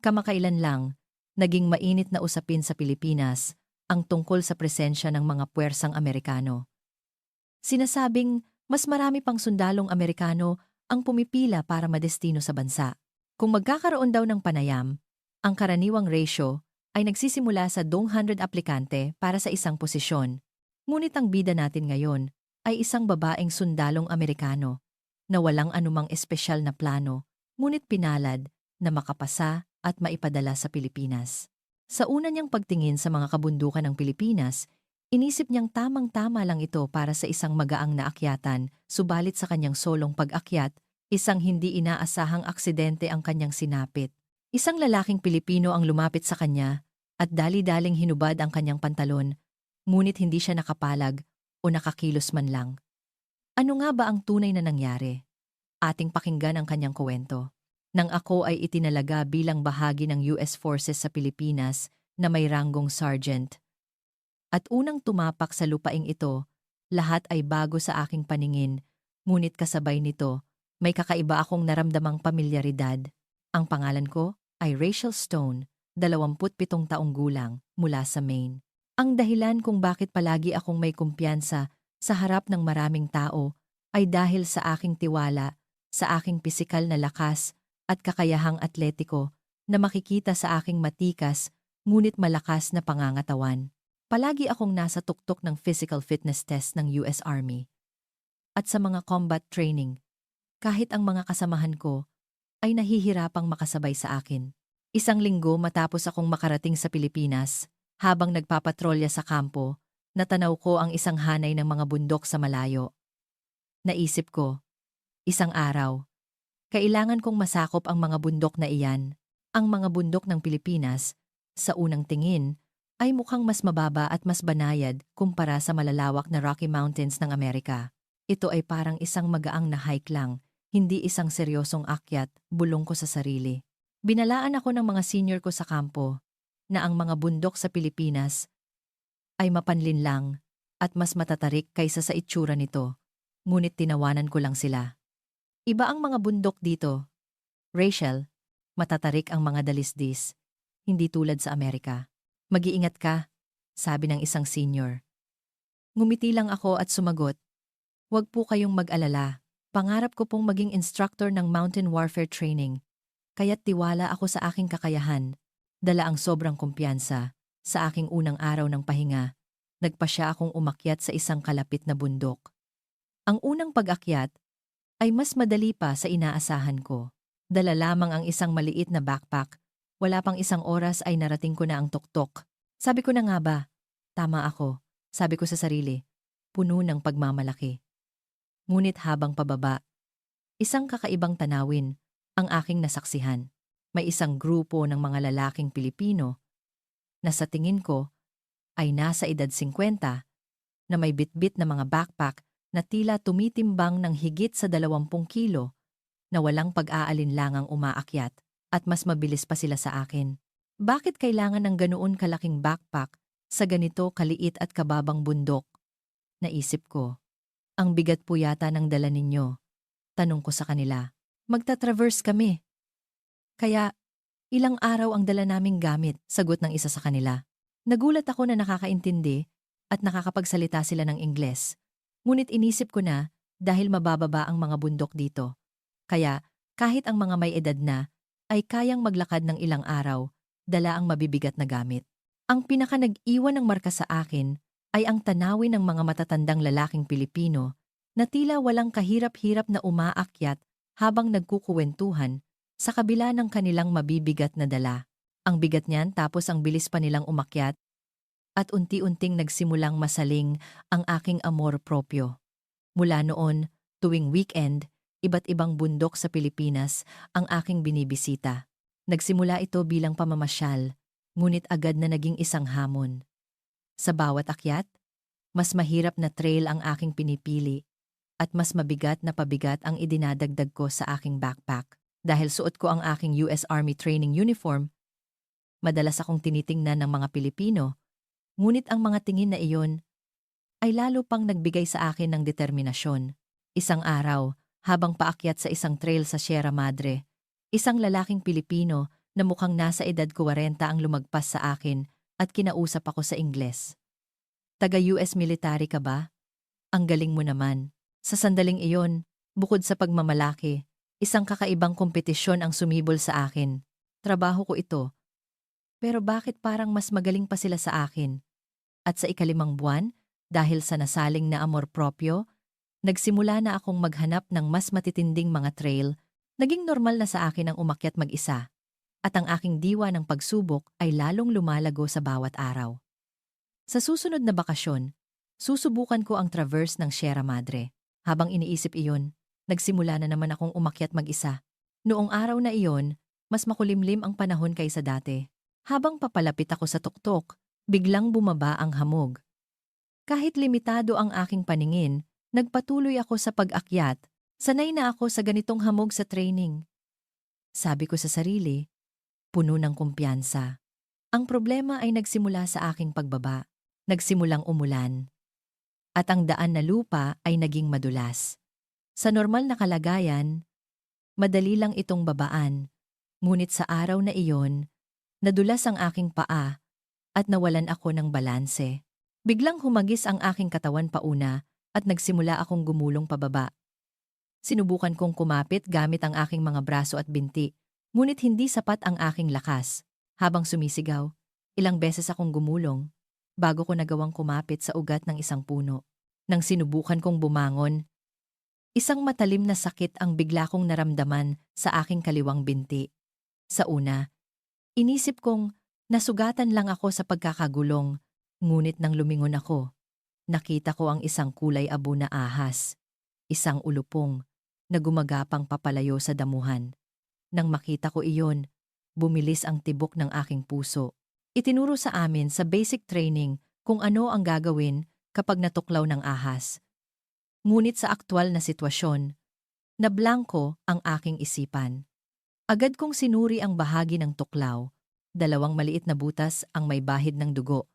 Kamakailan lang, naging mainit na usapin sa Pilipinas ang tungkol sa presensya ng mga puwersang Amerikano. Sinasabing mas marami pang sundalong Amerikano ang pumipila para madestino sa bansa. Kung magkakaroon daw ng panayam, ang karaniwang ratio ay nagsisimula sa 200 aplikante para sa isang posisyon. Ngunit ang bida natin ngayon ay isang babaeng sundalong Amerikano na walang anumang espesyal na plano, ngunit pinalad na makapasa at maipadala sa Pilipinas. Sa una niyang pagtingin sa mga kabundukan ng Pilipinas, inisip niyang tamang-tama lang ito para sa isang magaang na akyatan, subalit sa kanyang solong pag-akyat, isang hindi inaasahang aksidente ang kanyang sinapit. Isang lalaking Pilipino ang lumapit sa kanya at dali-daling hinubad ang kanyang pantalon, ngunit hindi siya nakapalag o nakakilos man lang. Ano nga ba ang tunay na nangyari? Ating pakinggan ang kanyang kwento. Nang ako ay itinalaga bilang bahagi ng US Forces sa Pilipinas na may ranggong sergeant. At unang tumapak sa lupaing ito, lahat ay bago sa aking paningin, ngunit kasabay nito, may kakaiba akong naramdamang pamilyaridad. Ang pangalan ko ay Rachel Stone, 27 taong gulang, mula sa Maine. Ang dahilan kung bakit palagi akong may kumpiyansa sa harap ng maraming tao ay dahil sa aking tiwala, sa aking pisikal na lakas at kakayahang atletiko na makikita sa aking matikas ngunit malakas na pangangatawan. Palagi akong nasa tuktok ng physical fitness test ng US Army at sa mga combat training, kahit ang mga kasamahan ko ay nahihirapang makasabay sa akin. Isang linggo matapos akong makarating sa Pilipinas, habang nagpapatrolya sa kampo, natanaw ko ang isang hanay ng mga bundok sa malayo. Naisip ko, isang araw, kailangan kong masakop ang mga bundok na iyan. Ang mga bundok ng Pilipinas, sa unang tingin, ay mukhang mas mababa at mas banayad kumpara sa malalawak na Rocky Mountains ng Amerika. Ito ay parang isang magaang na hike lang, hindi isang seryosong akyat, bulong ko sa sarili. Binalaan ako ng mga senior ko sa kampo na ang mga bundok sa Pilipinas ay mapanlinlang at mas matatarik kaysa sa itsura nito, ngunit tinawanan ko lang sila. Iba ang mga bundok dito. Rachel, matatarik ang mga dalisdis, hindi tulad sa Amerika. Mag-iingat ka, sabi ng isang senior. Ngumiti lang ako at sumagot, "Huwag po kayong mag-alala. Pangarap ko pong maging instructor ng mountain warfare training, kaya't tiwala ako sa aking kakayahan." Dala ang sobrang kumpiyansa. Sa aking unang araw ng pahinga, nagpasya akong umakyat sa isang kalapit na bundok. Ang unang pag-akyat ay mas madali pa sa inaasahan ko. Dala lamang ang isang maliit na backpack. Wala pang isang oras ay narating ko na ang tuktok. Sabi ko na nga ba, tama ako, sabi ko sa sarili, puno ng pagmamalaki. Ngunit habang pababa, isang kakaibang tanawin ang aking nasaksihan. May isang grupo ng mga lalaking Pilipino na sa tingin ko ay nasa edad 50 na may bitbit na mga backpack na tila tumitimbang ng higit sa 20 kilo na walang pag-aalinlangang umaakyat at mas mabilis pa sila sa akin. Bakit kailangan ng ganoon kalaking backpack sa ganito kaliit at kababang bundok? Naisip ko. Ang bigat po yata ng dala ninyo. Tanong ko sa kanila. Magta-traverse kami. Kaya, ilang araw ang dala naming gamit, sagot ng isa sa kanila. Nagulat ako na nakakaintindi at nakakapagsalita sila ng Ingles. Ngunit inisip ko na dahil mabababa ang mga bundok dito. Kaya, kahit ang mga may edad na, ay kayang maglakad ng ilang araw, dala ang mabibigat na gamit. Ang pinaka nag-iwan ng marka sa akin ay ang tanawin ng mga matatandang lalaking Pilipino na tila walang kahirap-hirap na umaakyat habang nagkukuwentuhan sa kabila ng kanilang mabibigat na dala. Ang bigat niyan tapos ang bilis pa nilang umakyat at unti-unting nagsimulang masaling ang aking amor proprio. Mula noon, tuwing weekend, iba't ibang bundok sa Pilipinas ang aking binibisita. Nagsimula ito bilang pamamasyal, ngunit agad na naging isang hamon. Sa bawat akyat, mas mahirap na trail ang aking pinipili at mas mabigat na pabigat ang idinadagdag ko sa aking backpack. Dahil suot ko ang aking US Army training uniform, madalas akong tinitingnan ng mga Pilipino, ngunit ang mga tingin na iyon ay lalo pang nagbigay sa akin ng determinasyon. Isang araw, habang paakyat sa isang trail sa Sierra Madre, isang lalaking Pilipino na mukhang nasa edad 40 ang lumagpas sa akin at kinausap ako sa Ingles. Taga-US military ka ba? Ang galing mo naman. Sa sandaling iyon, bukod sa pagmamalaki, isang kakaibang kompetisyon ang sumibol sa akin. Trabaho ko ito. Pero bakit parang mas magaling pa sila sa akin? At sa ikalimang buwan, dahil sa nasaling na amor propyo, nagsimula na akong maghanap ng mas matitinding mga trail. Naging normal na sa akin ang umakyat mag-isa. At ang aking diwa ng pagsubok ay lalong lumalago sa bawat araw. Sa susunod na bakasyon, susubukan ko ang traverse ng Sierra Madre. Habang iniisip iyon, nagsimula na naman akong umakyat mag-isa. Noong araw na iyon, mas makulimlim ang panahon kaysa dati. Habang papalapit ako sa tuktok, biglang bumaba ang hamog. Kahit limitado ang aking paningin, nagpatuloy ako sa pag-akyat. Sanay na ako sa ganitong hamog sa training. Sabi ko sa sarili, puno ng kumpiyansa. Ang problema ay nagsimula sa aking pagbaba. Nagsimulang umulan. At ang daan na lupa ay naging madulas. Sa normal na kalagayan, madali lang itong babaan. Ngunit sa araw na iyon, nadulas ang aking paa at nawalan ako ng balanse. Biglang humagis ang aking katawan pauna at nagsimula akong gumulong pababa. Sinubukan kong kumapit gamit ang aking mga braso at binti, ngunit hindi sapat ang aking lakas. Habang sumisigaw, ilang beses akong gumulong bago ko nagawang kumapit sa ugat ng isang puno. Nang sinubukan kong bumangon, isang matalim na sakit ang bigla kong naramdaman sa aking kaliwang binti. Sa una, inisip kong nasugatan lang ako sa pagkakagulong, ngunit nang lumingon ako, nakita ko ang isang kulay abo na ahas, isang ulupong na gumagapang papalayo sa damuhan. Nang makita ko iyon, bumilis ang tibok ng aking puso. Itinuro sa amin sa basic training kung ano ang gagawin kapag natuklaw ng ahas. Ngunit sa aktwal na sitwasyon, nablangko ang aking isipan. Agad kong sinuri ang bahagi ng tuklaw. 2 maliit na butas ang may bahid ng dugo,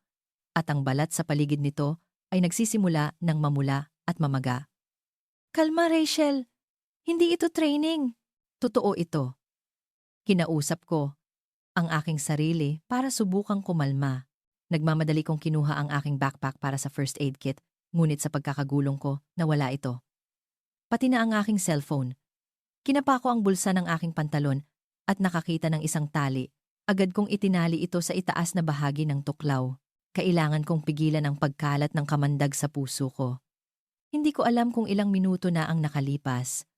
at ang balat sa paligid nito ay nagsisimula ng mamula at mamaga. Kalma, Rachel. Hindi ito training. Totoo ito. Kinausap ko ang aking sarili para subukang kumalma. Nagmamadali kong kinuha ang aking backpack para sa first aid kit, ngunit sa pagkakagulong ko, nawala ito. Pati na ang aking cellphone. Kinapa ko ang bulsa ng aking pantalon at nakakita ng isang tali. Agad kong itinali ito sa itaas na bahagi ng tuklaw. Kailangan kong pigilan ang pagkalat ng kamandag sa puso ko. Hindi ko alam kung ilang minuto na ang nakalipas,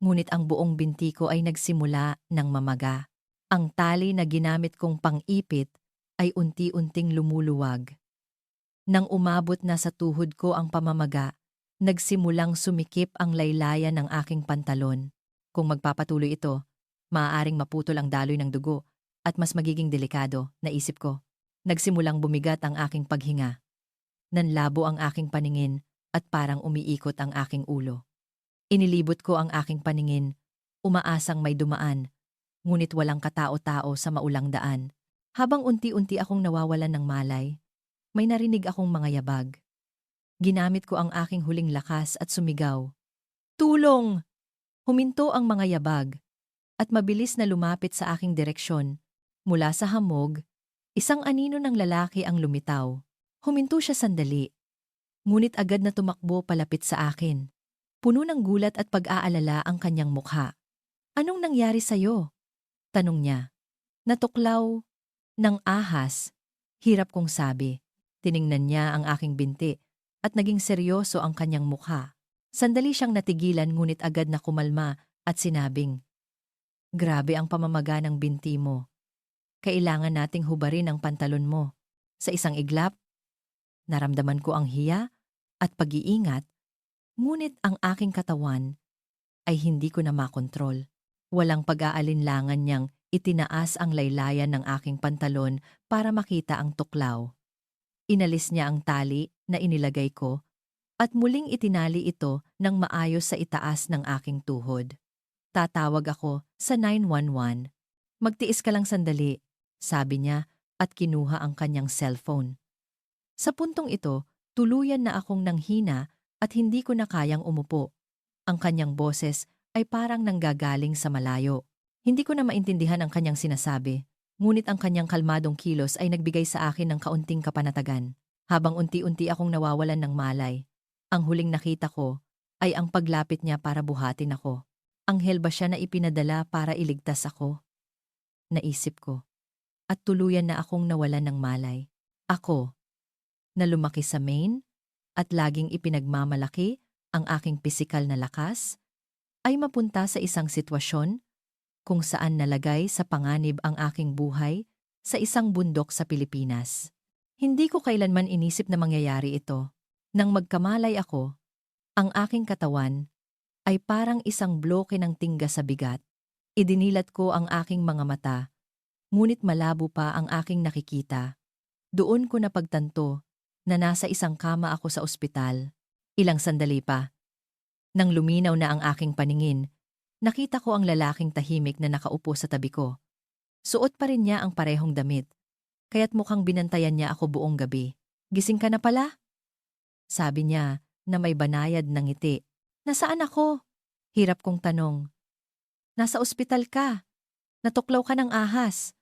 ngunit ang buong binti ko ay nagsimula ng mamaga. Ang tali na ginamit kong pang-ipit ay unti-unting lumuluwag. Nang umabot na sa tuhod ko ang pamamaga, nagsimulang sumikip ang laylayan ng aking pantalon. Kung magpapatuloy ito, maaaring maputol ang daloy ng dugo at mas magiging delikado, naisip ko. Nagsimulang bumigat ang aking paghinga. Nanlabo ang aking paningin at parang umiikot ang aking ulo. Inilibot ko ang aking paningin, umaasang may dumaan, ngunit walang katao-tao sa maulang daan. Habang unti-unti akong nawawalan ng malay, may narinig akong mga yabag. Ginamit ko ang aking huling lakas at sumigaw. Tulong! Huminto ang mga yabag at mabilis na lumapit sa aking direksyon. Mula sa hamog, isang anino ng lalaki ang lumitaw. Huminto siya sandali, ngunit agad na tumakbo palapit sa akin. Puno ng gulat at pag-aalala ang kanyang mukha. Anong nangyari sa'yo? Tanong niya. Natuklaw ng ahas. Hirap kong sabi. Tiningnan niya ang aking binti at naging seryoso ang kanyang mukha. Sandali siyang natigilan ngunit agad na kumalma at sinabing, grabe ang pamamaga ng binti mo. Kailangan nating hubarin ang pantalon mo. Sa isang iglap, naramdaman ko ang hiya at pag-iingat, ngunit ang aking katawan ay hindi ko na makontrol. Walang pag-aalinlangan niyang itinaas ang laylayan ng aking pantalon para makita ang tuklaw. Inalis niya ang tali na inilagay ko at muling itinali ito ng maayos sa itaas ng aking tuhod. Tatawag ako sa 911. Magtiis ka lang sandali, sabi niya at kinuha ang kanyang cellphone. Sa puntong ito, tuluyan na akong nanghina at hindi ko na kayang umupo. Ang kanyang boses ay parang nanggagaling sa malayo. Hindi ko na maintindihan ang kanyang sinasabi, Ngunit ang kanyang kalmadong kilos ay nagbigay sa akin ng kaunting kapanatagan. Habang unti-unti akong nawawalan ng malay, ang huling nakita ko ay ang paglapit niya para buhatin ako. Anghel ba siya na ipinadala para iligtas ako? Naisip ko. At tuluyan na akong nawalan ng malay. Ako, na lumaki sa Maine at laging ipinagmamalaki ang aking pisikal na lakas, ay mapunta sa isang sitwasyon kung saan nalagay sa panganib ang aking buhay sa isang bundok sa Pilipinas. Hindi ko kailanman inisip na mangyayari ito. Nang magkamalay ako, ang aking katawan ay parang isang bloke ng tingga sa bigat. Idinilat ko ang aking mga mata, ngunit malabo pa ang aking nakikita. Doon ko napagtanto na nasa isang kama ako sa ospital. Ilang sandali pa. Nang luminaw na ang aking paningin, nakita ko ang lalaking tahimik na nakaupo sa tabi ko. Suot pa rin niya ang parehong damit, kaya't mukhang binantayan niya ako buong gabi. Gising ka na pala? Sabi niya na may banayad ng ngiti. Nasaan ako? Hirap kong tanong. Nasa ospital ka. Natuklaw ka ng ahas.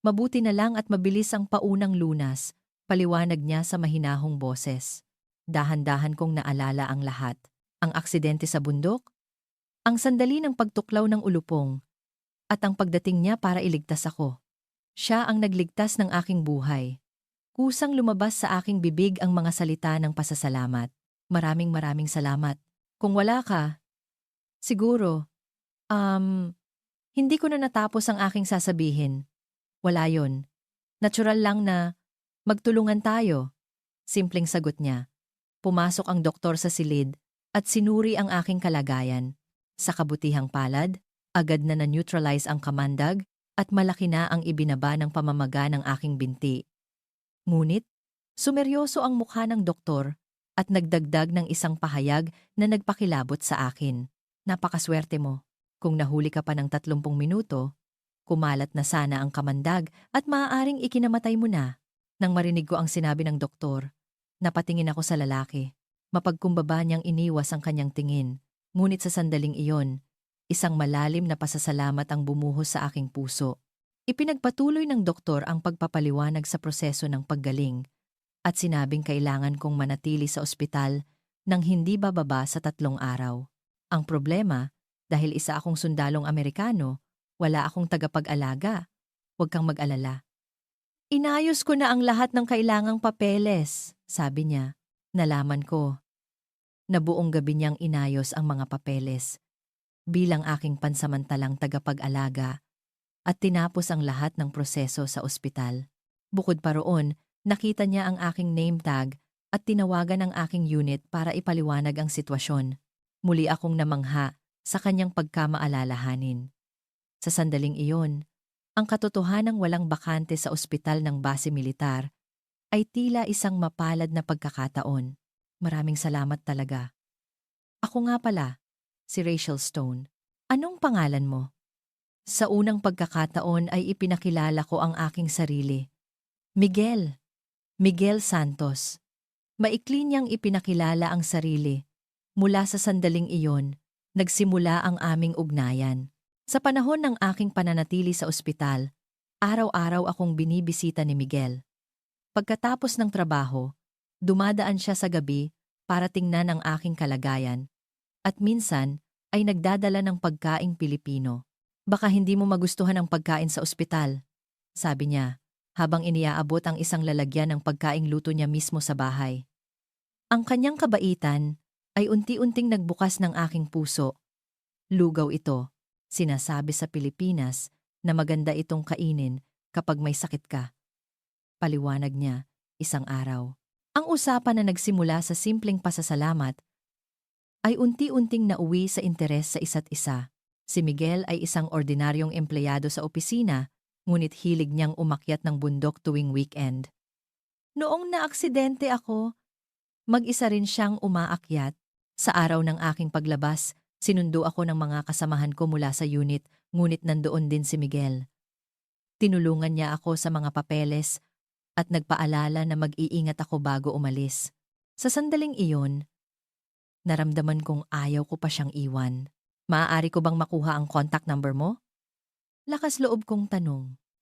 Mabuti na lang at mabilis ang paunang lunas, paliwanag niya sa mahinahong boses. Dahan-dahan kong naalala ang lahat. Ang aksidente sa bundok, ang sandali ng pagtuklaw ng ulupong, at ang pagdating niya para iligtas ako. Siya ang nagligtas ng aking buhay. Kusang lumabas sa aking bibig ang mga salita ng pasasalamat. Maraming salamat. Kung wala ka, siguro, hindi ko na natapos ang aking sasabihin. Wala yon. Natural lang na magtulungan tayo. Simpleng sagot niya. Pumasok ang doktor sa silid at sinuri ang aking kalagayan. Sa kabutihang palad, agad na na-neutralize ang kamandag at malaki na ang ibinaba ng pamamaga ng aking binti. Ngunit, sumeryoso ang mukha ng doktor at nagdagdag ng isang pahayag na nagpakilabot sa akin. Napakaswerte mo. Kung nahuli ka pa ng 30 minuto, kumalat na sana ang kamandag at maaaring ikinamatay mo na. Nang marinig ko ang sinabi ng doktor, napatingin ako sa lalaki. Mapagkumbaba niyang iniwas ang kanyang tingin. Ngunit sa sandaling iyon, isang malalim na pasasalamat ang bumuhos sa aking puso. Ipinagpatuloy ng doktor ang pagpapaliwanag sa proseso ng paggaling at sinabing kailangan kong manatili sa ospital nang hindi bababa sa 3 araw. Ang problema, dahil isa akong sundalong Amerikano, wala akong tagapag-alaga. Huwag kang mag-alala. Inayos ko na ang lahat ng kailangang papeles, sabi niya. Nalaman ko na buong gabi niyang inayos ang mga papeles bilang aking pansamantalang tagapag-alaga at tinapos ang lahat ng proseso sa ospital. Bukod pa roon, nakita niya ang aking name tag at tinawagan ang aking unit para ipaliwanag ang sitwasyon. Muli akong namangha sa kanyang pagkamaalalahanin. Sa sandaling iyon, ang katotohanang walang bakante sa ospital ng base militar ay tila isang mapalad na pagkakataon. Maraming salamat talaga. Ako nga pala, si Rachel Stone. Anong pangalan mo? Sa unang pagkakataon ay ipinakilala ko ang aking sarili. Miguel. Miguel Santos. Maikli niyang ipinakilala ang sarili. Mula sa sandaling iyon, nagsimula ang aming ugnayan. Sa panahon ng aking pananatili sa ospital, araw-araw akong binibisita ni Miguel. Pagkatapos ng trabaho, dumadaan siya sa gabi para tingnan ang aking kalagayan at minsan ay nagdadala ng pagkaing Pilipino. Baka hindi mo magustuhan ang pagkain sa ospital, sabi niya, habang iniaabot ang isang lalagyan ng pagkaing luto niya mismo sa bahay. Ang kanyang kabaitan ay unti-unting nagbukas ng aking puso. Lugaw ito, sinasabi sa Pilipinas na maganda itong kainin kapag may sakit ka. Paliwanag niya, isang araw. Ang usapan na nagsimula sa simpleng pasasalamat ay unti-unting nauwi sa interes sa isa't isa. Si Miguel ay isang ordinaryong empleyado sa opisina, ngunit hilig niyang umakyat ng bundok tuwing weekend. Noong naaksidente ako, mag-isa rin siyang umaakyat. Sa araw ng aking paglabas, sinundo ako ng mga kasamahan ko mula sa unit, ngunit nandoon din si Miguel. Tinulungan niya ako sa mga papeles at nagpaalala na mag-iingat ako bago umalis. Sa sandaling iyon, naramdaman kong ayaw ko pa siyang iwan. Maaari ko bang makuha ang contact number mo? Lakas loob kong tanong.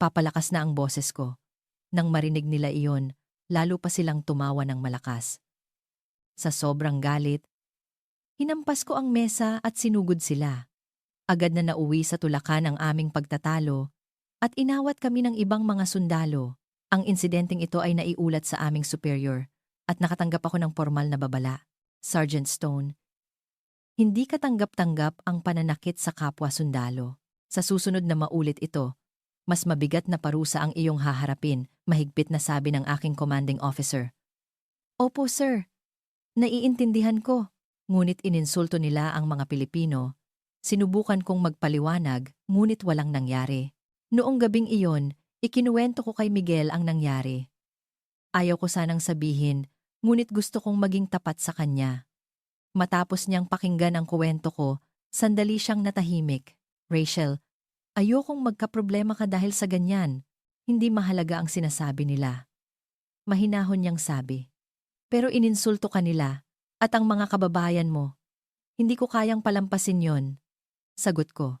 Papalakas na ang boses ko. Nang marinig nila iyon, lalo pa silang tumawa ng malakas. Sa sobrang galit, hinampas ko ang mesa at sinugod sila. Agad na nauwi sa tulakan ang aming pagtatalo at inawat kami ng ibang mga sundalo. Ang insidenteng ito ay naiulat sa aming superior at nakatanggap ako ng formal na babala. Sergeant Stone, hindi katanggap-tanggap ang pananakit sa kapwa sundalo. Sa susunod na maulit ito, mas mabigat na parusa ang iyong haharapin, mahigpit na sabi ng aking commanding officer. Opo sir, naiintindihan ko. Ngunit ininsulto nila ang mga Pilipino. Sinubukan kong magpaliwanag, ngunit walang nangyari. Noong gabing iyon, ikinuwento ko kay Miguel ang nangyari. Ayaw ko sanang sabihin, ngunit gusto kong maging tapat sa kanya. Matapos niyang pakinggan ang kuwento ko, sandali siyang natahimik. Rachel, ayokong magkaproblema ka dahil sa ganyan. Hindi mahalaga ang sinasabi nila. Mahinahon niyang sabi. Pero ininsulto ka nila, at ang mga kababayan mo. Hindi ko kayang palampasin yon. Sagot ko.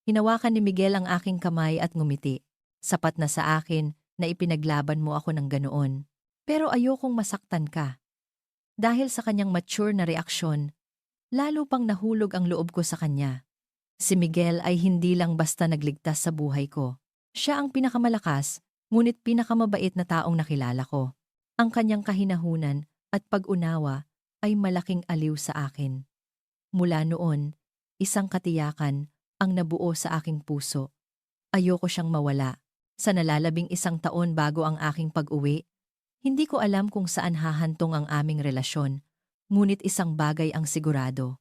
Hinawakan ni Miguel ang aking kamay at ngumiti. Sapat na sa akin na ipinaglaban mo ako ng ganoon. Pero ayokong masaktan ka. Dahil sa kanyang mature na reaksyon, lalo pang nahulog ang loob ko sa kanya. Si Miguel ay hindi lang basta nagligtas sa buhay ko. Siya ang pinakamalakas, ngunit pinakamabait na taong nakilala ko. Ang kanyang kahinahunan at pag-unawa ay malaking aliw sa akin. Mula noon, isang katiyakan ang nabuo sa aking puso. Ayoko siyang mawala. Sa nalalabing 1 taon bago ang aking pag-uwi, hindi ko alam kung saan hahantong ang aming relasyon, ngunit isang bagay ang sigurado.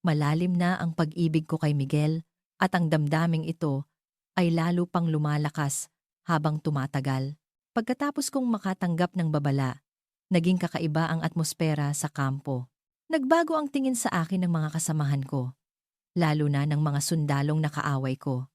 Malalim na ang pag-ibig ko kay Miguel at ang damdaming ito ay lalo pang lumalakas habang tumatagal. Pagkatapos kong makatanggap ng babala, naging kakaiba ang atmosfera sa kampo. Nagbago ang tingin sa akin ng mga kasamahan ko, lalo na ng mga sundalong nakaaway ko.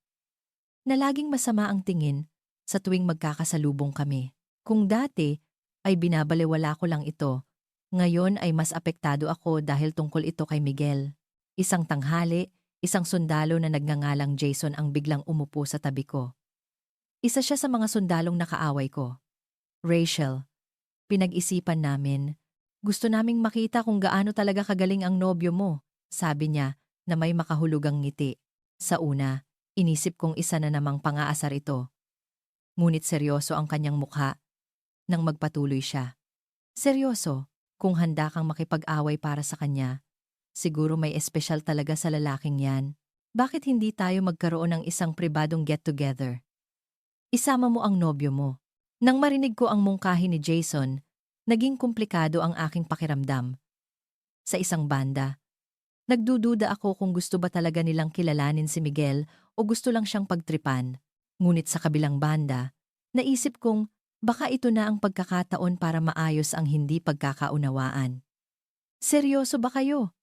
Na laging masama ang tingin sa tuwing magkakasalubong kami. Kung dati ay binabalewala ko lang ito, ngayon ay mas apektado ako dahil tungkol ito kay Miguel. Isang tanghali, isang sundalo na nagngangalang Jason ang biglang umupo sa tabi ko. Isa siya sa mga sundalong nakaaway ko. Rachel, pinag-isipan namin. Gusto naming makita kung gaano talaga kagaling ang nobyo mo, sabi niya na may makahulugang ngiti. Sa una, inisip kong isa na namang pang-aasar ito. Ngunit seryoso ang kanyang mukha nang magpatuloy siya. Seryoso, kung handa kang makipag-away para sa kanya, siguro may espesyal talaga sa lalaking yan. Bakit hindi tayo magkaroon ng isang pribadong get-together? Isama mo ang nobyo mo. Nang marinig ko ang mungkahi ni Jason, naging komplikado ang aking pakiramdam. Sa isang banda, nagdududa ako kung gusto ba talaga nilang kilalanin si Miguel o gusto lang siyang pagtripan. Ngunit sa kabilang banda, naisip kong baka ito na ang pagkakataon para maayos ang hindi pagkakaunawaan. Seryoso ba kayo?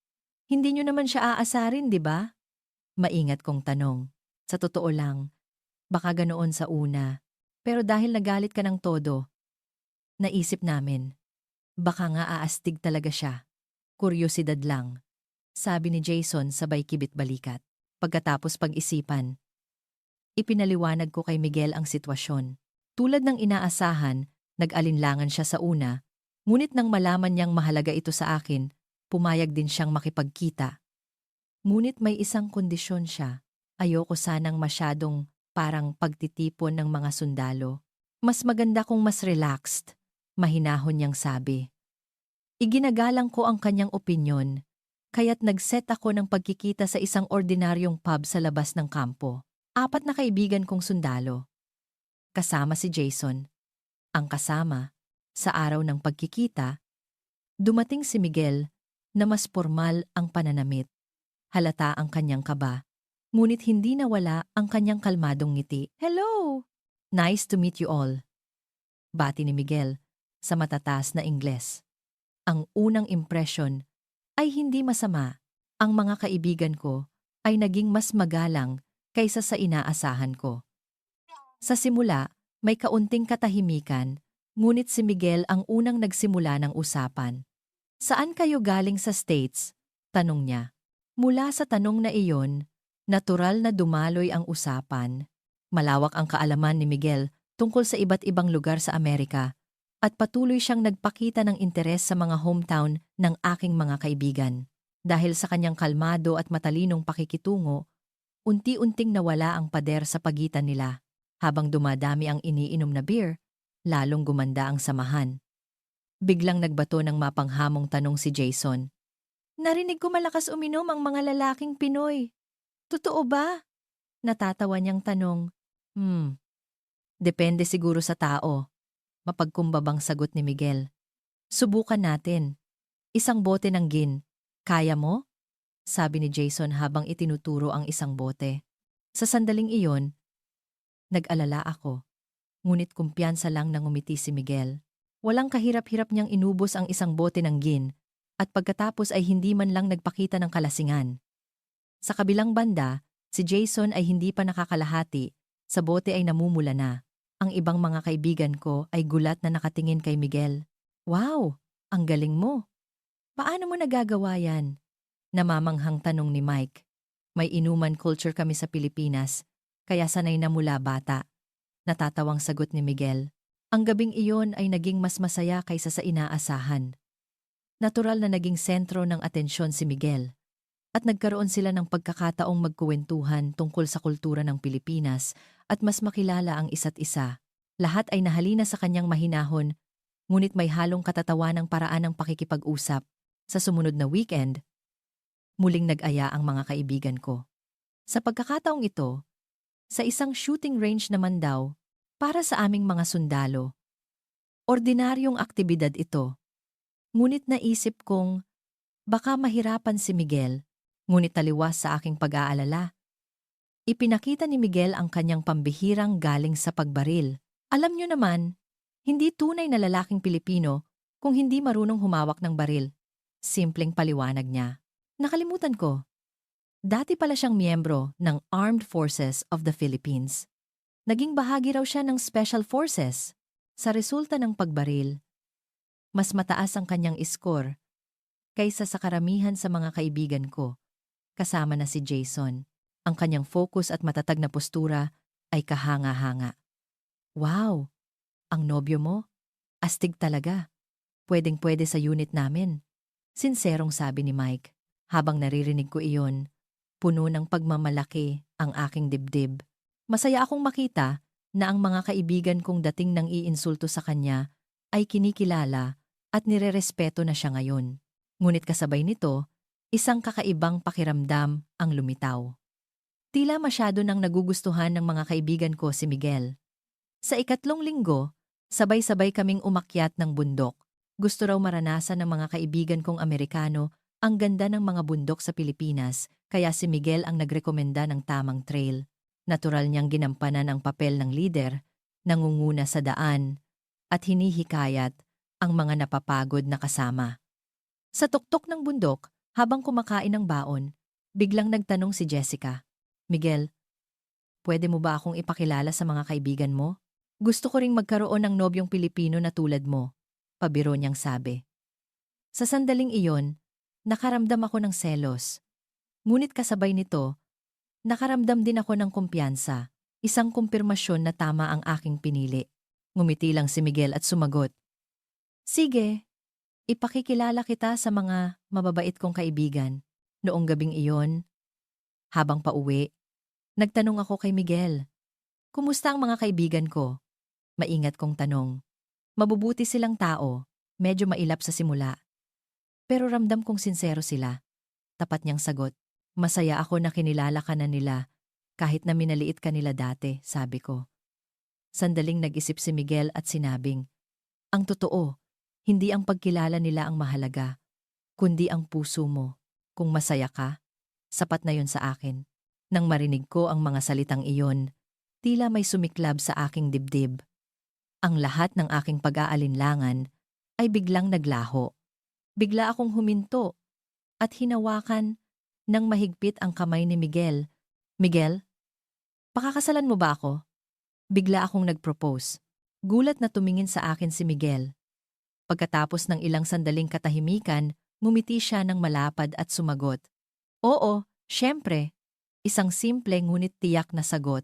Hindi nyo naman siya aasarin, di ba? Maingat kong tanong. Sa totoo lang, baka ganoon sa una. Pero dahil nagalit ka ng todo, naisip namin, baka nga aastig talaga siya. Kuryosidad lang, sabi ni Jason sabay kibit-balikat. Pagkatapos pag-isipan, ipinaliwanag ko kay Miguel ang sitwasyon. Tulad ng inaasahan, nag-alinlangan siya sa una, ngunit nang malaman niyang mahalaga ito sa akin, pumayag din siyang makipagkita. Ngunit may isang kondisyon siya. Ayoko sanang masyadong parang pagtitipon ng mga sundalo. Mas maganda kung mas relaxed, mahinahon niyang sabi. Iginagalang ko ang kanyang opinyon, kaya't nag-set ako ng pagkikita sa isang ordinaryong pub sa labas ng kampo. 4 na kaibigan kong sundalo. Kasama si Jason. Ang kasama, sa araw ng pagkikita, dumating si Miguel na mas formal ang pananamit. Halata ang kanyang kaba, ngunit hindi nawala ang kanyang kalmadong ngiti. Hello! Nice to meet you all. Bati ni Miguel sa matataas na Ingles. Ang unang impression ay hindi masama. Ang mga kaibigan ko ay naging mas magalang kaysa sa inaasahan ko. Sa simula, may kaunting katahimikan, ngunit si Miguel ang unang nagsimula ng usapan. Saan kayo galing sa States? Tanong niya. Mula sa tanong na iyon, natural na dumaloy ang usapan. Malawak ang kaalaman ni Miguel tungkol sa iba't ibang lugar sa Amerika at patuloy siyang nagpakita ng interes sa mga hometown ng aking mga kaibigan. Dahil sa kanyang kalmado at matalinong pakikitungo, unti-unting nawala ang pader sa pagitan nila. Habang dumadami ang iniinom na beer, lalong gumanda ang samahan. Biglang nagbato ng mapanghamong tanong si Jason. Narinig ko malakas uminom ang mga lalaking Pinoy. Totoo ba? Natatawa niyang tanong. Depende siguro sa tao. Mapagkumbabang sagot ni Miguel. Subukan natin. Isang bote ng gin. Kaya mo? Sabi ni Jason habang itinuturo ang isang bote. Sa sandaling iyon, nag-alala ako. Ngunit kumpiyansa lang nang umiti si Miguel. Walang kahirap-hirap niyang inubos ang isang bote ng gin at pagkatapos ay hindi man lang nagpakita ng kalasingan. Sa kabilang banda, si Jason ay hindi pa nakakalahati, sa bote ay namumula na. Ang ibang mga kaibigan ko ay gulat na nakatingin kay Miguel. Wow, ang galing mo. Paano mo nagagawa yan? Namamanghang tanong ni Mike. May inuman culture kami sa Pilipinas, kaya sanay na mula bata. Natatawang sagot ni Miguel. Ang gabing iyon ay naging mas masaya kaysa sa inaasahan. Natural na naging sentro ng atensyon si Miguel. At nagkaroon sila ng pagkakataong magkuwentuhan tungkol sa kultura ng Pilipinas at mas makilala ang isa't isa. Lahat ay nahalina sa kanyang mahinahon, ngunit may halong katatawanang paraan ng pakikipag-usap. Sa sumunod na weekend, muling nag-aya ang mga kaibigan ko. Sa pagkakataong ito, sa isang shooting range naman daw, para sa aming mga sundalo. Ordinaryong aktibidad ito. Ngunit naisip kong, baka mahirapan si Miguel, ngunit taliwas sa aking pag-aalala. Ipinakita ni Miguel ang kanyang pambihirang galing sa pagbaril. Alam niyo naman, hindi tunay na lalaking Pilipino kung hindi marunong humawak ng baril. Simpleng paliwanag niya. Nakalimutan ko. Dati pala siyang miyembro ng Armed Forces of the Philippines. Naging bahagi raw siya ng Special Forces. Sa resulta ng pagbaril, mas mataas ang kanyang score kaysa sa karamihan sa mga kaibigan ko, kasama na si Jason. Ang kanyang focus at matatag na postura ay kahanga-hanga. Wow! Ang nobyo mo? Astig talaga. Pwedeng-pwede sa unit namin. Sinserong sabi ni Mike. Habang naririnig ko iyon, puno ng pagmamalaki ang aking dibdib. Masaya akong makita na ang mga kaibigan kong dating nang iinsulto sa kanya ay kinikilala at nirerespeto na siya ngayon. Ngunit kasabay nito, isang kakaibang pakiramdam ang lumitaw. Tila masyado nang nagugustuhan ng mga kaibigan ko si Miguel. Sa ikatlong linggo, sabay-sabay kaming umakyat ng bundok. Gusto raw maranasan ng mga kaibigan kong Amerikano ang ganda ng mga bundok sa Pilipinas, kaya si Miguel ang nagrekomenda ng tamang trail. Natural niyang ginampanan ang papel ng leader, nangunguna sa daan, at hinihikayat ang mga napapagod na kasama. Sa tuktok ng bundok, habang kumakain ng baon, biglang nagtanong si Jessica, Miguel, pwede mo ba akong ipakilala sa mga kaibigan mo? Gusto ko ring magkaroon ng nobyong Pilipino na tulad mo, pabiro niyang sabi. Sa sandaling iyon, nakaramdam ako ng selos. Ngunit kasabay nito, nakaramdam din ako ng kumpiyansa, isang kumpirmasyon na tama ang aking pinili. Ngumiti lang si Miguel at sumagot. Sige, ipakikilala kita sa mga mababait kong kaibigan. Noong gabing iyon, habang pauwi, nagtanong ako kay Miguel. Kumusta ang mga kaibigan ko? Maingat kong tanong. Mabubuti silang tao, medyo mailap sa simula. Pero ramdam kong sincero sila. Tapat niyang sagot. Masaya ako na kinilala ka na nila, kahit na minaliit ka nila dati, sabi ko. Sandaling nag-isip si Miguel at sinabing, ang totoo, hindi ang pagkilala nila ang mahalaga, kundi ang puso mo. Kung masaya ka, sapat na yon sa akin. Nang marinig ko ang mga salitang iyon, tila may sumiklab sa aking dibdib. Ang lahat ng aking pag-aalinlangan ay biglang naglaho. Bigla akong huminto at hinawakan nang mahigpit ang kamay ni Miguel. Miguel, pakakasalan mo ba ako? Bigla akong nag-propose. Gulat na tumingin sa akin si Miguel. Pagkatapos ng ilang sandaling katahimikan, ngumiti siya ng malapad at sumagot. Oo, syempre. Isang simple ngunit tiyak na sagot.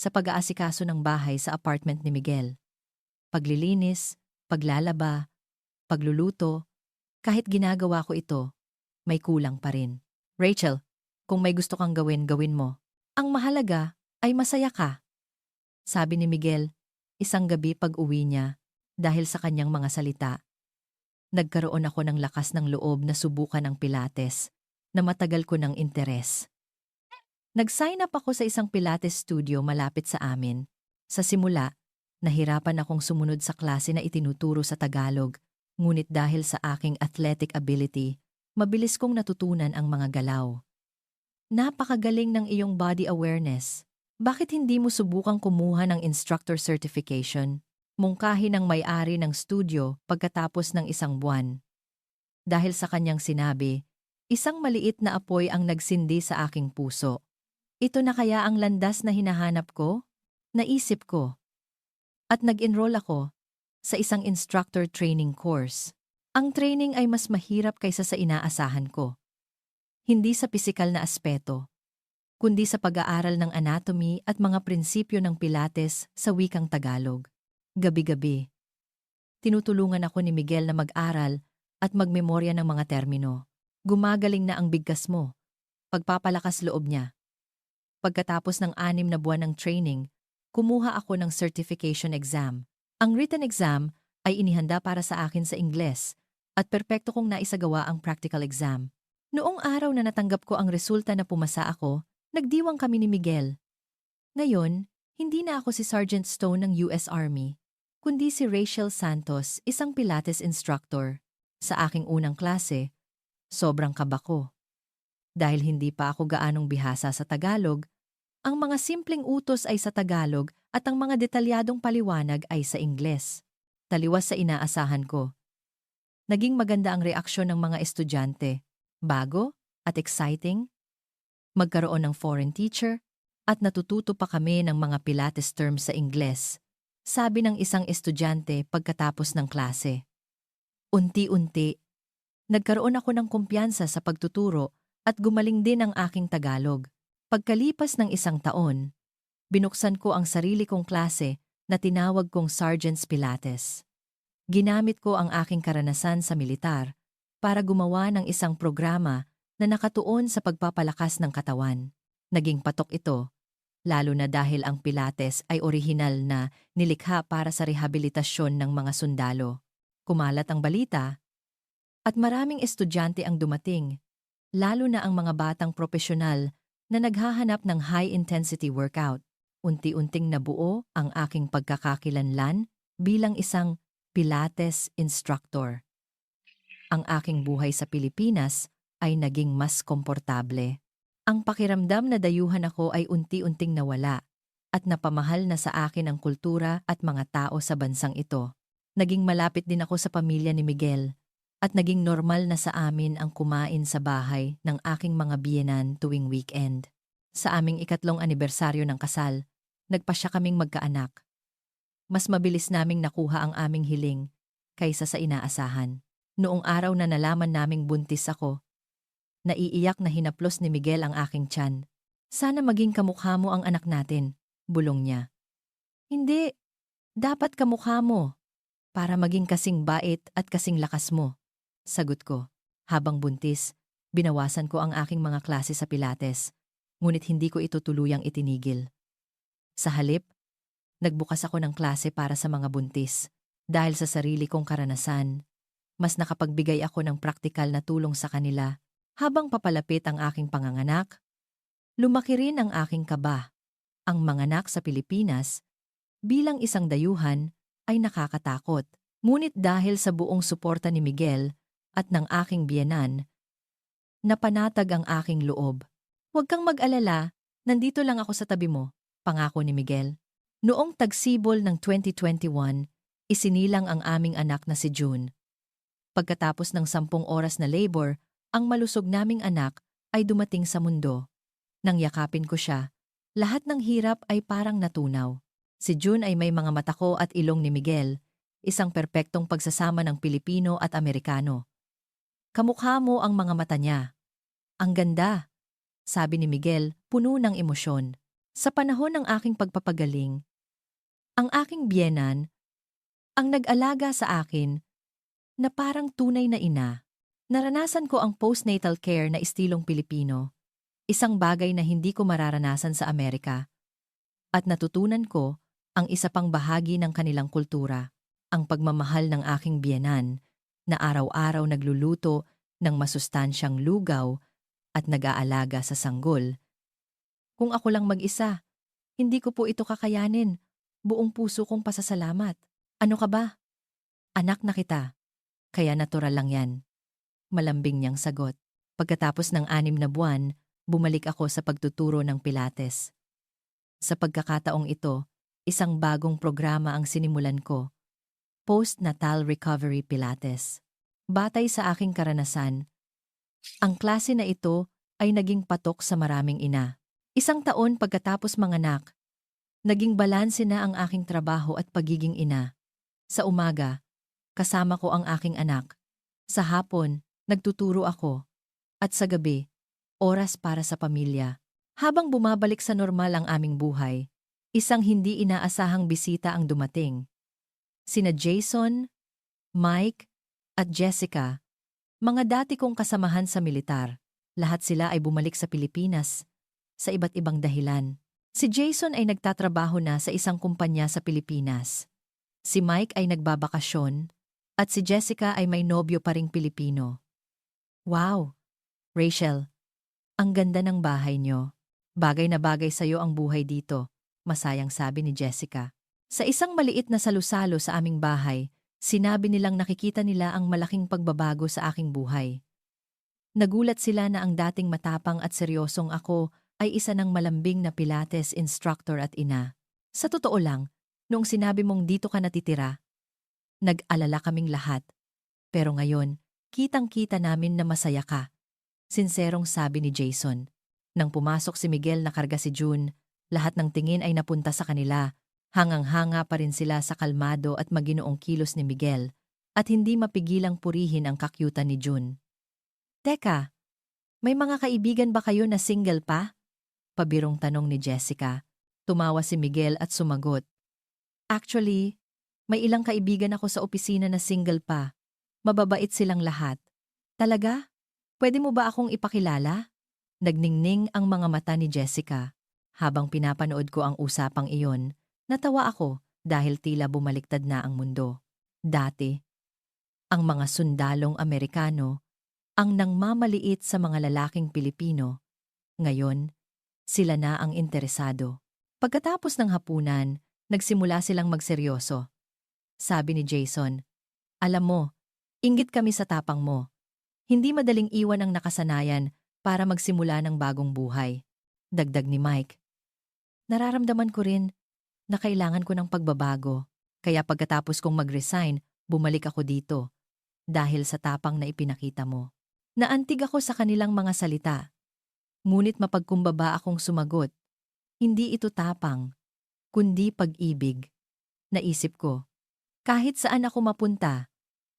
sa pag-aasikaso ng bahay sa apartment ni Miguel. Paglilinis, paglalaba, pagluluto, kahit ginagawa ko ito, may kulang pa rin. Rachel, kung may gusto kang gawin, gawin mo. Ang mahalaga ay masaya ka, sabi ni Miguel, isang gabi pag-uwi niya, dahil sa kanyang mga salita. Nagkaroon ako ng lakas ng loob na subukan ang Pilates, na matagal ko ng interes. Nag-sign up ako sa isang Pilates studio malapit sa amin. Sa simula, nahirapan akong sumunod sa klase na itinuturo sa Tagalog, ngunit dahil sa aking athletic ability, mabilis kong natutunan ang mga galaw. Napakagaling ng iyong body awareness. Bakit hindi mo subukang kumuha ng instructor certification? Mungkahi ng may-ari ng studio pagkatapos ng isang buwan. Dahil sa kanyang sinabi, isang maliit na apoy ang nagsindi sa aking puso. Ito na kaya ang landas na hinahanap ko? Naisip ko. At nag-enroll ako sa isang instructor training course. Ang training ay mas mahirap kaysa sa inaasahan ko. Hindi sa pisikal na aspeto, kundi sa pag-aaral ng anatomy at mga prinsipyo ng Pilates sa wikang Tagalog. Gabi-gabi, tinutulungan ako ni Miguel na mag-aral at magmemorya ng mga termino. Gumagaling na ang bigkas mo. Pagpapalakas loob niya. Pagkatapos ng 6 na buwan ng training, kumuha ako ng certification exam. Ang written exam ay inihanda para sa akin sa Ingles at perpekto kong naisagawa ang practical exam. Noong araw na natanggap ko ang resulta na pumasa ako, nagdiwang kami ni Miguel. Ngayon, hindi na ako si Sergeant Stone ng US Army, kundi si Rachel Santos, isang Pilates instructor. Sa aking unang klase, sobrang kaba ko. Dahil hindi pa ako gaanong bihasa sa Tagalog, ang mga simpleng utos ay sa Tagalog at ang mga detalyadong paliwanag ay sa Ingles. Taliwas sa inaasahan ko. Naging maganda ang reaksyon ng mga estudyante. Bago at exciting. Magkaroon ng foreign teacher at natututo pa kami ng mga Pilates terms sa Ingles, sabi ng isang estudyante pagkatapos ng klase. Unti-unti, nagkaroon ako ng kumpiyansa sa pagtuturo at gumaling din ang aking Tagalog. Pagkalipas ng 1 taon, binuksan ko ang sarili kong klase na tinawag kong Sergeant's Pilates. Ginamit ko ang aking karanasan sa militar para gumawa ng isang programa na nakatuon sa pagpapalakas ng katawan. Naging patok ito, lalo na dahil ang Pilates ay orihinal na nilikha para sa rehabilitasyon ng mga sundalo. Kumalat ang balita, at maraming estudyante ang dumating, lalo na ang mga batang propesyonal na naghahanap ng high-intensity workout. Unti-unting nabuo ang aking pagkakakilanlan bilang isang Pilates instructor. Ang aking buhay sa Pilipinas ay naging mas komportable. Ang pakiramdam na dayuhan ako ay unti-unting nawala at napamahal na sa akin ang kultura at mga tao sa bansang ito. Naging malapit din ako sa pamilya ni Miguel at naging normal na sa amin ang kumain sa bahay ng aking mga biyenan tuwing weekend. Sa aming 3 anibersaryo ng kasal, nagpasya kaming magkaanak. Mas mabilis naming nakuha ang aming hiling kaysa sa inaasahan. Noong araw na nalaman naming buntis ako, naiiyak na hinaplos ni Miguel ang aking tiyan. Sana maging kamukha mo ang anak natin, bulong niya. Hindi, dapat kamukha mo, para maging kasing bait at kasing lakas mo. Sagot ko. Habang buntis, binawasan ko ang aking mga klase sa Pilates, ngunit hindi ko ito tuluyang itinigil. Sa halip, nagbukas ako ng klase para sa mga buntis. Dahil sa sarili kong karanasan, mas nakapagbigay ako ng praktikal na tulong sa kanila. Habang papalapit ang aking panganganak, lumaki rin ang aking kaba. Ang manganak sa Pilipinas, bilang isang dayuhan, ay nakakatakot. Ngunit dahil sa buong suporta ni Miguel at ng aking biyenan, napanatag ang aking loob. Huwag kang mag-alala, nandito lang ako sa tabi mo, pangako ni Miguel. Noong tagsibol ng 2021, isinilang ang aming anak na si June. Pagkatapos ng 10 oras na labor, ang malusog naming anak ay dumating sa mundo. Nang yakapin ko siya, lahat ng hirap ay parang natunaw. Si June ay may mga mata ko at ilong ni Miguel, isang perpektong pagsasama ng Pilipino at Amerikano. Kamukha mo ang mga mata niya. Ang ganda, sabi ni Miguel, puno ng emosyon. Sa panahon ng aking pagpapagaling, ang aking biyenan ang nag-alaga sa akin na parang tunay na ina. Naranasan ko ang postnatal care na estilong Pilipino, isang bagay na hindi ko mararanasan sa Amerika. At natutunan ko ang isa pang bahagi ng kanilang kultura, ang pagmamahal ng aking biyenan na araw-araw nagluluto ng masustansyang lugaw at nag-aalaga sa sanggol. Kung ako lang mag-isa, hindi ko po ito kakayanin. Buong puso kong pasasalamat. Ano ka ba? Anak na kita. Kaya natural lang yan. Malambing niyang sagot. Pagkatapos ng 6 na buwan, bumalik ako sa pagtuturo ng Pilates. Sa pagkakataong ito, isang bagong programa ang sinimulan ko. Postnatal Recovery Pilates. Batay sa aking karanasan, ang klase na ito ay naging patok sa maraming ina. 1 taon pagkatapos manganak, naging balanse na ang aking trabaho at pagiging ina. Sa umaga, kasama ko ang aking anak. Sa hapon, nagtuturo ako. At sa gabi, oras para sa pamilya. Habang bumabalik sa normal ang aming buhay, isang hindi inaasahang bisita ang dumating. Sina Jason, Mike, at Jessica, mga dati kong kasamahan sa militar. Lahat sila ay bumalik sa Pilipinas sa iba't ibang dahilan. Si Jason ay nagtatrabaho na sa isang kumpanya sa Pilipinas. Si Mike ay nagbabakasyon at si Jessica ay may nobyo pa ring Pilipino. Wow! Rachel, ang ganda ng bahay niyo. Bagay na bagay sa'yo ang buhay dito, masayang sabi ni Jessica. Sa isang maliit na salusalo sa aming bahay, sinabi nilang nakikita nila ang malaking pagbabago sa aking buhay. Nagulat sila na ang dating matapang at seryosong ako ay isa ng malambing na Pilates instructor at ina. Sa totoo lang, noong sinabi mong dito ka natitira, nag-alala kaming lahat. Pero ngayon, kitang-kita namin na masaya ka. Sinserong sabi ni Jason. Nang pumasok si Miguel na karga si June, lahat ng tingin ay napunta sa kanila. Hangang-hanga pa rin sila sa kalmado at maginoong kilos ni Miguel at hindi mapigilang purihin ang kakyutan ni June. Teka, may mga kaibigan ba kayo na single pa? Pabirong tanong ni Jessica. Tumawa si Miguel at sumagot. Actually, may ilang kaibigan ako sa opisina na single pa. Mababait silang lahat. Talaga? Pwede mo ba akong ipakilala? Nagningning ang mga mata ni Jessica. Habang pinapanood ko ang usapang iyon, natawa ako dahil tila bumaliktad na ang mundo. Dati, ang mga sundalong Amerikano ang nangmamaliit sa mga lalaking Pilipino. Ngayon, sila na ang interesado. Pagkatapos ng hapunan, nagsimula silang magseryoso. Sabi ni Jason, alam mo, inggit kami sa tapang mo. Hindi madaling iwan ang nakasanayan para magsimula ng bagong buhay. Dagdag ni Mike. Nararamdaman ko rin na kailangan ko ng pagbabago. Kaya pagkatapos kong mag-resign, bumalik ako dito. Dahil sa tapang na ipinakita mo. Naantig ako sa kanilang mga salita. Ngunit mapagkumbaba akong sumagot. Hindi ito tapang, kundi pag-ibig. Naisip ko. Kahit saan ako mapunta,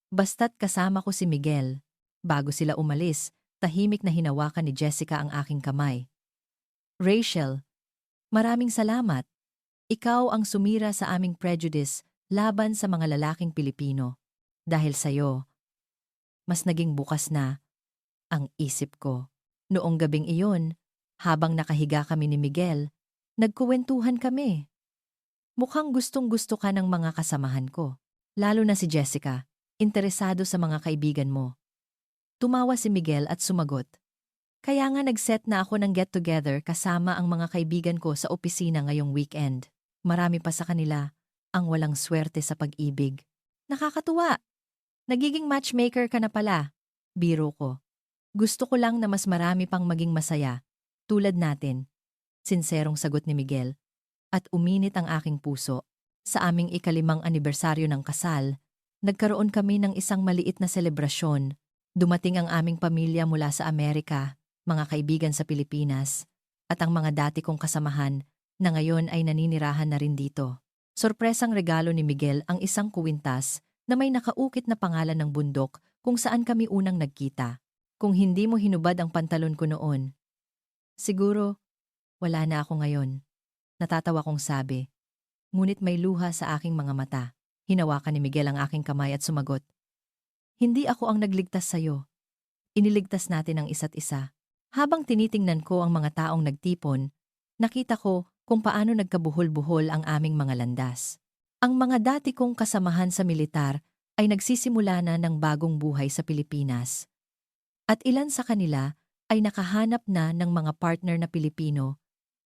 basta't kasama ko si Miguel. Bago sila umalis, tahimik na hinawakan ni Jessica ang aking kamay. Rachel, maraming salamat. Ikaw ang sumira sa aming prejudice laban sa mga lalaking Pilipino. Dahil sa'yo, mas naging bukas na ang isip ko. Noong gabing iyon, habang nakahiga kami ni Miguel, nagkuwentuhan kami. Mukhang gustong-gusto ka ng mga kasamahan ko. Lalo na si Jessica, interesado sa mga kaibigan mo. Tumawa si Miguel at sumagot. Kaya nga nag-set na ako ng get-together kasama ang mga kaibigan ko sa opisina ngayong weekend. Marami pa sa kanila ang walang swerte sa pag-ibig. Nakakatuwa! Nagiging matchmaker ka na pala. Biro ko. Gusto ko lang na mas marami pang maging masaya. Tulad natin. Sinserong sagot ni Miguel. At uminit ang aking puso. Sa aming 5th anibersaryo ng kasal, nagkaroon kami ng isang maliit na selebrasyon. Dumating ang aming pamilya mula sa Amerika, mga kaibigan sa Pilipinas, at ang mga dati kong kasamahan na ngayon ay naninirahan na rin dito. Sorpresang regalo ni Miguel ang isang kuwintas na may nakaukit na pangalan ng bundok kung saan kami unang nagkita. Kung hindi mo hinubad ang pantalon ko noon, siguro wala na ako ngayon. natatawa kong sabi. Ngunit may luha sa aking mga mata. Hinawakan ni Miguel ang aking kamay at sumagot. Hindi ako ang nagligtas sa'yo. Iniligtas natin ang isa't isa. Habang tinitingnan ko ang mga taong nagtipon, nakita ko kung paano nagkabuhol-buhol ang aming mga landas. Ang mga dati kong kasamahan sa militar ay nagsisimula na ng bagong buhay sa Pilipinas. At ilan sa kanila ay nakahanap na ng mga partner na Pilipino,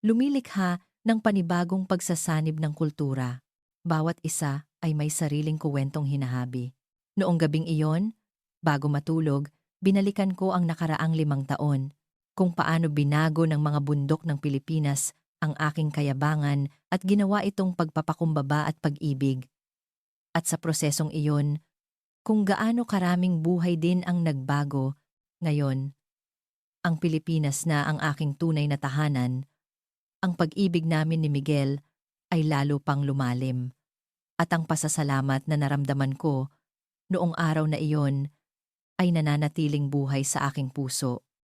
lumilikha ng panibagong pagsasanib ng kultura. Bawat isa ay may sariling kuwentong hinahabi. Noong gabing iyon, bago matulog, binalikan ko ang nakaraang 5 taon, kung paano binago ng mga bundok ng Pilipinas ang aking kayabangan at ginawa itong pagpapakumbaba at pag-ibig. At sa prosesong iyon, kung gaano karaming buhay din ang nagbago, ngayon, ang Pilipinas na ang aking tunay na tahanan, ang pag-ibig namin ni Miguel ay lalo pang lumalim. At ang pasasalamat na naramdaman ko noong araw na iyon ay nananatiling buhay sa aking puso.